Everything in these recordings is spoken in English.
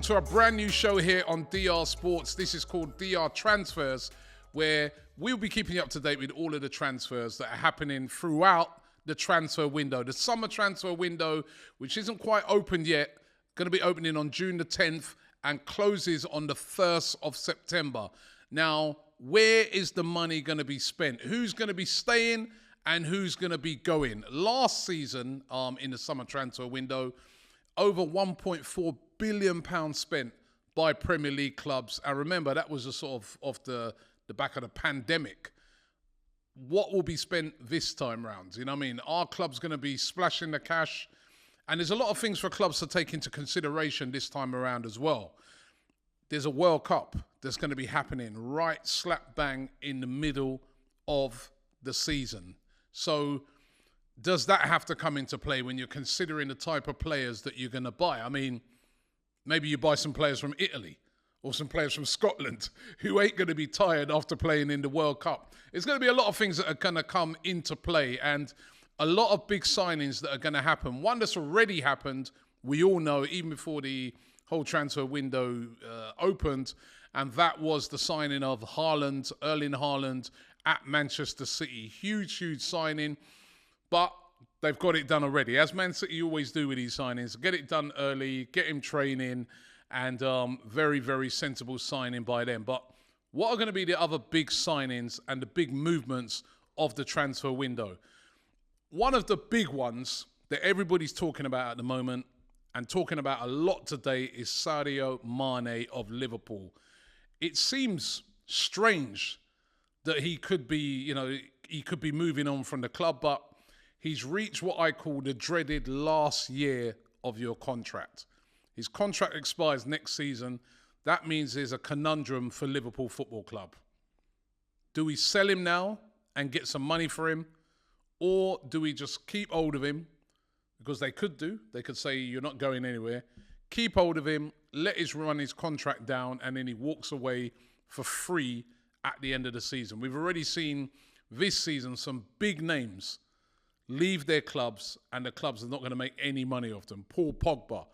to a brand new show here on DR Sports. This is called DR Transfers, where we'll be keeping you up to date with all of the transfers that are happening throughout the transfer window. The summer transfer window, which isn't quite open yet, going to be opening on June the 10th and closes on the 1st of September. Now, where is the money going to be spent? Who's going to be staying and who's going to be going? Last season, in the summer transfer window, over £1.4 billion spent by Premier League clubs. And remember, that was a sort of off the back of the pandemic. What will be spent this time round? You know what I mean? Are clubs going to be splashing the cash? And there's a lot of things for clubs to take into consideration this time around as well. There's a World Cup that's going to be happening right slap bang in the middle of the season. So does that have to come into play when you're considering the type of players that you're going to buy? I mean, maybe you buy some players from Italy or some players from Scotland who ain't going to be tired after playing in the World Cup. There's going to be a lot of things that are going to come into play and a lot of big signings that are going to happen. One that's already happened, we all know, even before the whole transfer window opened, and that was the signing of Haaland, Erling Haaland at Manchester City. Huge signing. But they've got it done already. As Man City always do with these signings, get it done early, get him training, and very sensible signing by them. But what are going to be the other big signings and the big movements of the transfer window? One of the big ones that everybody's talking about at the moment and talking about a lot today is Sadio Mane of Liverpool. It seems strange that he could be moving on from the club, but he's reached what I call the dreaded last year of your contract. His contract expires next season. That means there's a conundrum for Liverpool Football Club. Do we sell him now and get some money for him? Or do we just keep hold of him? Because they could do. They could say, you're not going anywhere. Keep hold of him, let him run his contract down, and then he walks away for free at the end of the season. We've already seen this season some big names leave their clubs, and the clubs are not going to make any money off them. Paul Pogba,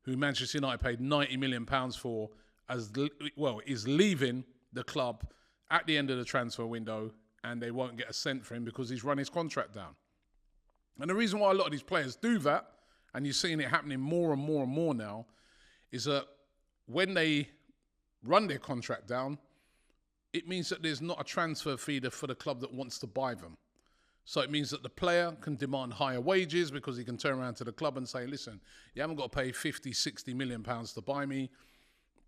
who Manchester United paid £90 million for, is leaving the club at the end of the transfer window, and they won't get a cent for him because he's run his contract down. And the reason why a lot of these players do that, and you're seeing it happening more and more now, is that when they run their contract down, it means that there's not a transfer feeder for the club that wants to buy them. So it means that the player can demand higher wages because he can turn around to the club and say, listen, you haven't got to pay 50, 60 million pounds to buy me.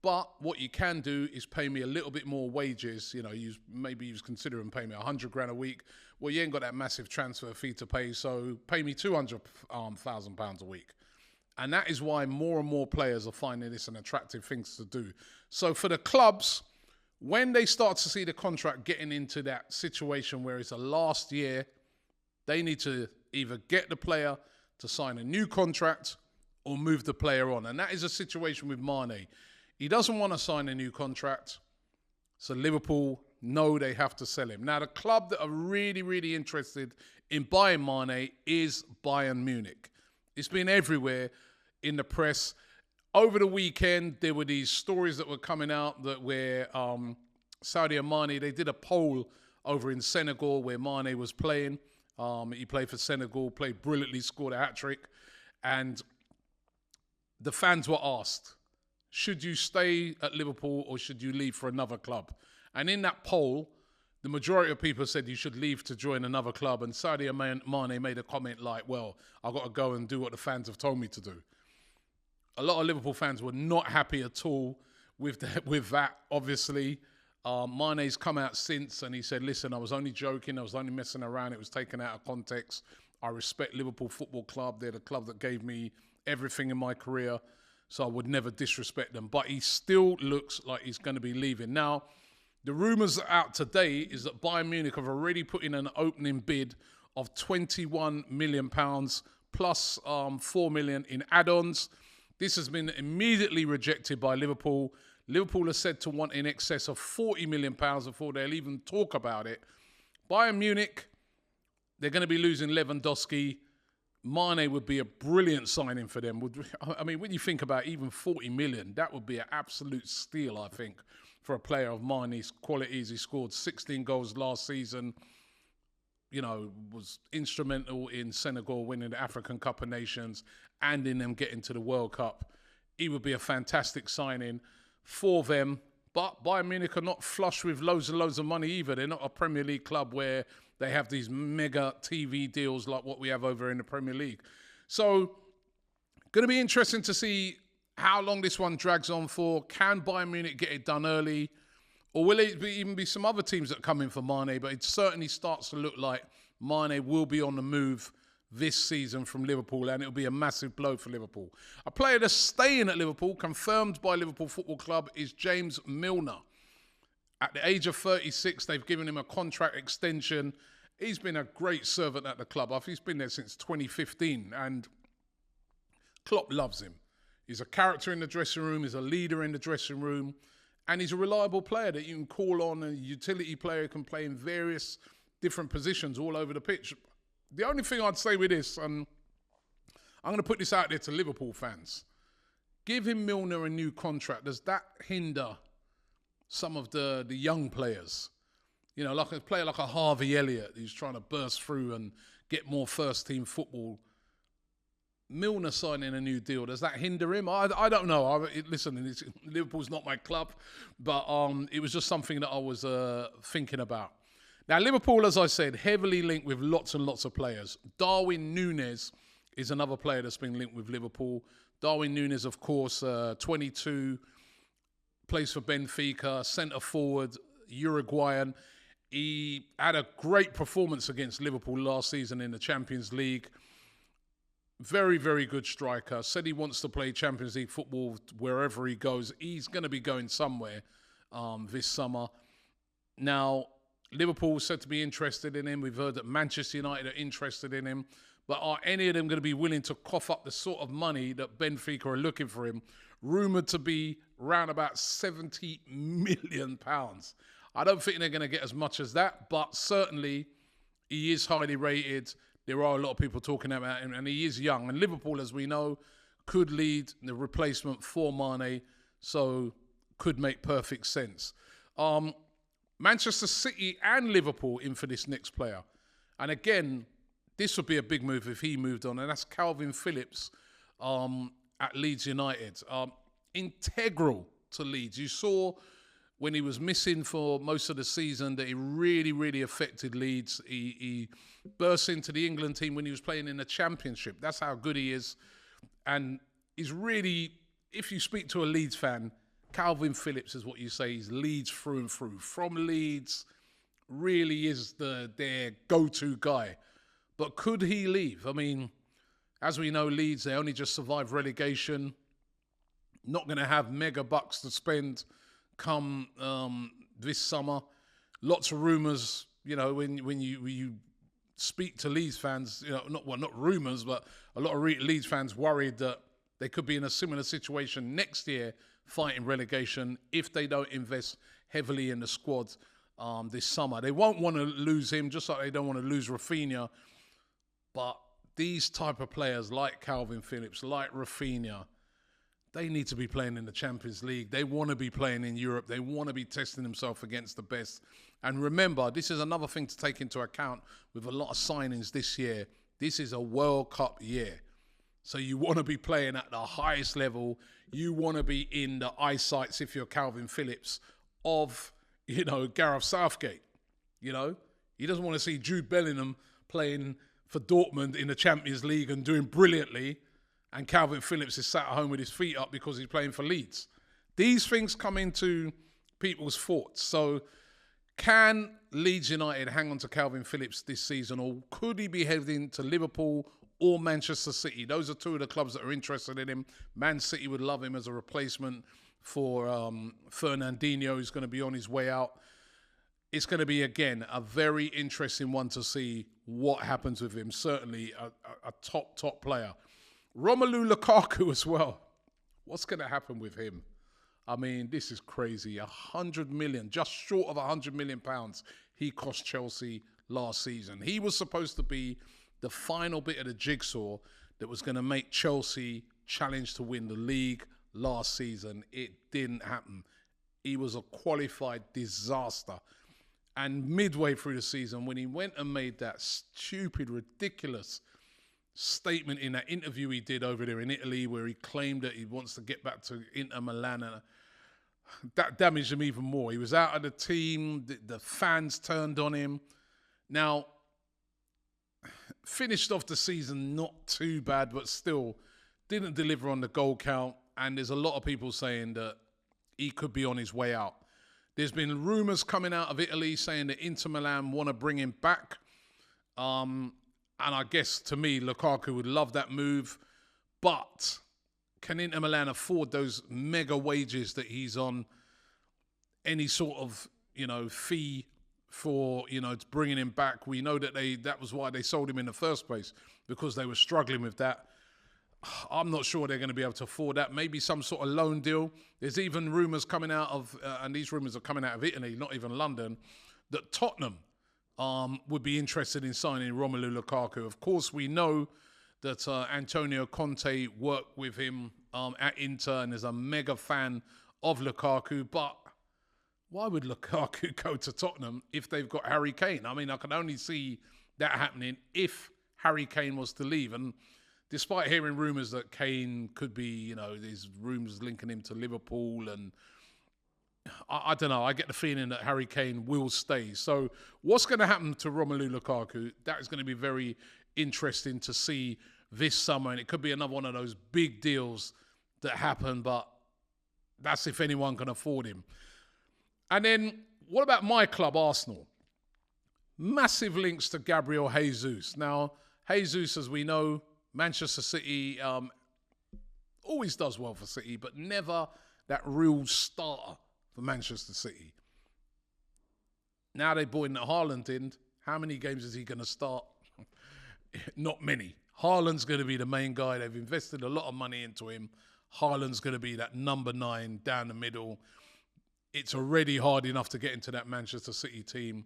But what you can do is pay me a little bit more wages. You know, maybe you was considering paying me 100 grand a week. Well, you ain't got that massive transfer fee to pay, so pay me 200,000 pounds a week. And that is why more and more players are finding this an attractive thing to do. So for the clubs, when they start to see the contract getting into that situation where it's a last year, they need to either get the player to sign a new contract or move the player on. And that is a situation with Mane. He doesn't want to sign a new contract. So Liverpool know they have to sell him. Now, the club that are really interested in buying Mane is Bayern Munich. It's been everywhere in the press. Over the weekend, there were these stories that were coming out that where Sadio Mane, they did a poll over in Senegal where Mane was playing. He played for Senegal, played brilliantly, scored a hat-trick. And the fans were asked, should you stay at Liverpool or should you leave for another club? And in that poll, the majority of people said you should leave to join another club. And Sadio Mane made a comment like, well, I've got to go and do what the fans have told me to do. A lot of Liverpool fans were not happy at all with that, obviously. Mane's come out since and he said, listen, I was only joking. I was only messing around. It was taken out of context. I respect Liverpool Football Club. They're the club that gave me everything in my career. So I would never disrespect them. But he still looks like he's going to be leaving. Now, the rumours out today is that Bayern Munich have already put in an opening bid of £21 million plus 4 million in add-ons. This has been immediately rejected by Liverpool. Liverpool are said to want in excess of £40 million before they'll even talk about it. Bayern Munich, they're going to be losing Lewandowski. Mane would be a brilliant signing for them. I mean, when you think about even 40 million, that would be an absolute steal, I think, for a player of Mane's qualities. He scored 16 goals last season, was instrumental in Senegal winning the African Cup of Nations and in them getting to the World Cup. He would be a fantastic signing for them. But Bayern Munich are not flush with loads and loads of money either. They're not a Premier League club where they have these mega TV deals like what we have over in the Premier League. So, going to be interesting to see how long this one drags on for. Can Bayern Munich get it done early? Or will it even be some other teams that come in for Mane? But it certainly starts to look like Mane will be on the move this season from Liverpool, and it'll be a massive blow for Liverpool. A player that's staying at Liverpool, confirmed by Liverpool Football Club, is James Milner. At the age of 36, they've given him a contract extension. He's been a great servant at the club. He's been there since 2015, and Klopp loves him. He's a character in the dressing room. He's a leader in the dressing room, and he's a reliable player that you can call on, a utility player who can play in various different positions all over the pitch. The only thing I'd say with this, I'm going to put this out there to Liverpool fans. Giving Milner a new contract, does that hinder some of the young players? Like a player like a Harvey Elliott who's trying to burst through and get more first-team football. Milner signing a new deal, does that hinder him? I don't know. Listen, Liverpool's not my club, but it was just something that I was thinking about. Now, Liverpool, as I said, heavily linked with lots and lots of players. Darwin Núñez is another player that's been linked with Liverpool. Darwin Núñez, of course, 22, plays for Benfica, centre forward, Uruguayan. He had a great performance against Liverpool last season in the Champions League. Very, very good striker. Said he wants to play Champions League football wherever he goes. He's going to be going somewhere this summer. Now, Liverpool said to be interested in him. We've heard that Manchester United are interested in him. But are any of them going to be willing to cough up the sort of money that Benfica are looking for him? Rumoured to be around about £70 million. I don't think they're going to get as much as that, but certainly he is highly rated. There are a lot of people talking about him, and he is young. And Liverpool, as we know, could lead the replacement for Mane, so could make perfect sense. Manchester City and Liverpool in for this next player. And again, this would be a big move if he moved on, and that's Kalvin Phillips at Leeds United. Integral to Leeds. You saw when he was missing for most of the season that he really, really affected Leeds. He burst into the England team when he was playing in the Championship. That's how good he is. And he's really, if you speak to a Leeds fan, Kalvin Phillips is what you say. He's Leeds through and through. From Leeds, really is their go-to guy. But could he leave? I mean, as we know, Leeds, they only just survived relegation. Not going to have mega bucks to spend come this summer. Lots of rumours, when you speak to Leeds fans, not rumours, but a lot of Leeds fans worried that they could be in a similar situation next year fighting relegation if they don't invest heavily in the squad this summer. They won't want to lose him, just like they don't want to lose Rafinha. But these type of players like Kalvin Phillips, like Rafinha, they need to be playing in the Champions League. They want to be playing in Europe. They want to be testing themselves against the best. And remember, this is another thing to take into account with a lot of signings this year. This is a World Cup year. So you want to be playing at the highest level. You want to be in the eyesights, if you're Kalvin Phillips, of, Gareth Southgate. He doesn't want to see Jude Bellingham playing for Dortmund in the Champions League and doing brilliantly, and Kalvin Phillips is sat at home with his feet up because he's playing for Leeds. These things come into people's thoughts. So can Leeds United hang on to Kalvin Phillips this season, or could he be heading to Liverpool or Manchester City? Those are two of the clubs that are interested in him. Man City would love him as a replacement for Fernandinho, who's going to be on his way out. It's going to be, again, a very interesting one to see what happens with him. Certainly a top player. Romelu Lukaku as well. What's going to happen with him? I mean, this is crazy. 100 million, just short of 100 million pounds, he cost Chelsea last season. He was supposed to be the final bit of the jigsaw that was going to make Chelsea challenge to win the league last season. It didn't happen. He was a qualified disaster. And midway through the season, when he went and made that stupid, ridiculous statement in that interview he did over there in Italy, where he claimed that he wants to get back to Inter Milan, and that damaged him even more. He was out of the team. The fans turned on him. Now, finished off the season not too bad, but still didn't deliver on the goal count. And there's a lot of people saying that he could be on his way out. There's been rumours coming out of Italy saying that Inter Milan want to bring him back. And I guess, to me, Lukaku would love that move. But can Inter Milan afford those mega wages that he's on? Any sort of, fee for, bringing him back? We know that that was why they sold him in the first place, because they were struggling with that. I'm not sure they're going to be able to afford that. Maybe some sort of loan deal. There's even rumours coming out of, and these rumours are coming out of Italy, not even London, that Tottenham would be interested in signing Romelu Lukaku. Of course, we know that Antonio Conte worked with him at Inter and is a mega fan of Lukaku. But why would Lukaku go to Tottenham if they've got Harry Kane? I mean, I can only see that happening if Harry Kane was to leave. And despite hearing rumours that Kane could be, there's rumours linking him to Liverpool, and I don't know. I get the feeling that Harry Kane will stay. So what's going to happen to Romelu Lukaku? That is going to be very interesting to see this summer. And it could be another one of those big deals that happen, but that's if anyone can afford him. And then what about my club, Arsenal? Massive links to Gabriel Jesus. Now, Jesus, as we know, Manchester City always does well for City, but never that real starter for Manchester City. Now they brought in Haaland in. How many games is he going to start? Not many. Haaland's going to be the main guy. They've invested a lot of money into him. Haaland's going to be that number 9 down the middle. It's already hard enough to get into that Manchester City team.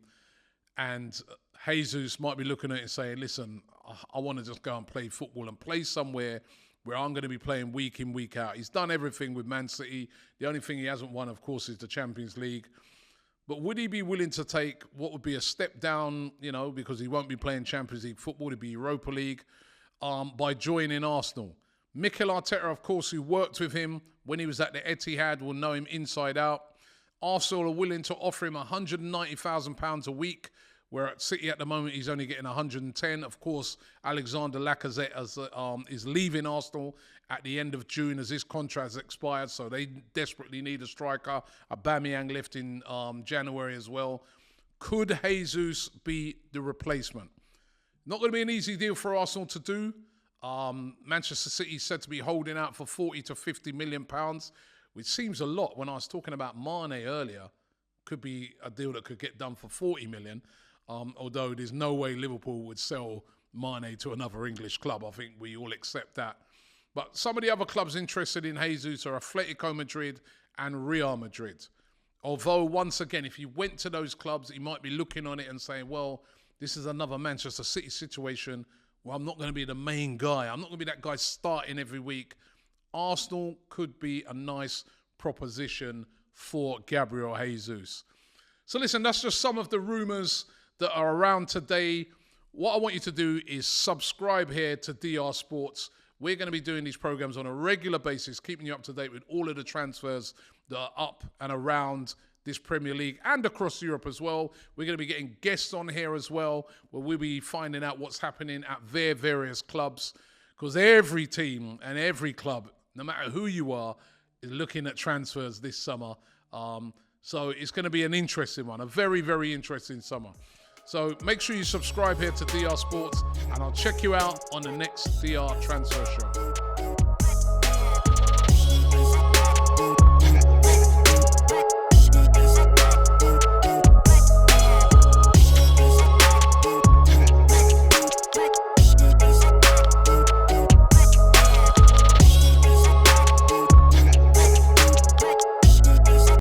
And Jesus might be looking at it and saying, listen, I want to just go and play football and play somewhere where I'm going to be playing week in, week out. He's done everything with Man City. The only thing he hasn't won, of course, is the Champions League. But would he be willing to take what would be a step down, because he won't be playing Champions League football, it'd be Europa League, by joining Arsenal? Mikel Arteta, of course, who worked with him when he was at the Etihad, will know him inside out. Arsenal are willing to offer him £190,000 a week, where at City at the moment he's only getting 110. Of course, Alexander Lacazette is leaving Arsenal at the end of June as his contract has expired, so they desperately need a striker. Aubameyang left in January as well. Could Jesus be the replacement? Not going to be an easy deal for Arsenal to do. Manchester City is said to be holding out for £40 to £50 million, which seems a lot. When I was talking about Mane earlier, could be a deal that could get done for 40 million. Although there's no way Liverpool would sell Mane to another English club. I think we all accept that. But some of the other clubs interested in Jesus are Atletico Madrid and Real Madrid. Although, once again, if he went to those clubs, he might be looking on it and saying, well, this is another Manchester City situation where I'm not going to be the main guy. I'm not going to be that guy starting every week. Arsenal could be a nice proposition for Gabriel Jesus. So listen, that's just some of the rumours that are around today. What I want you to do is subscribe here to DR Sports. We're going to be doing these programs on a regular basis, keeping you up to date with all of the transfers that are up and around this Premier League and across Europe as well. We're going to be getting guests on here as well, where we'll be finding out what's happening at their various clubs, because every team and every club, no matter who you are, is looking at transfers this summer. So it's going to be an interesting one, a very, very interesting summer. So make sure you subscribe here to DR Sports, and I'll check you out on the next DR Transfer Show.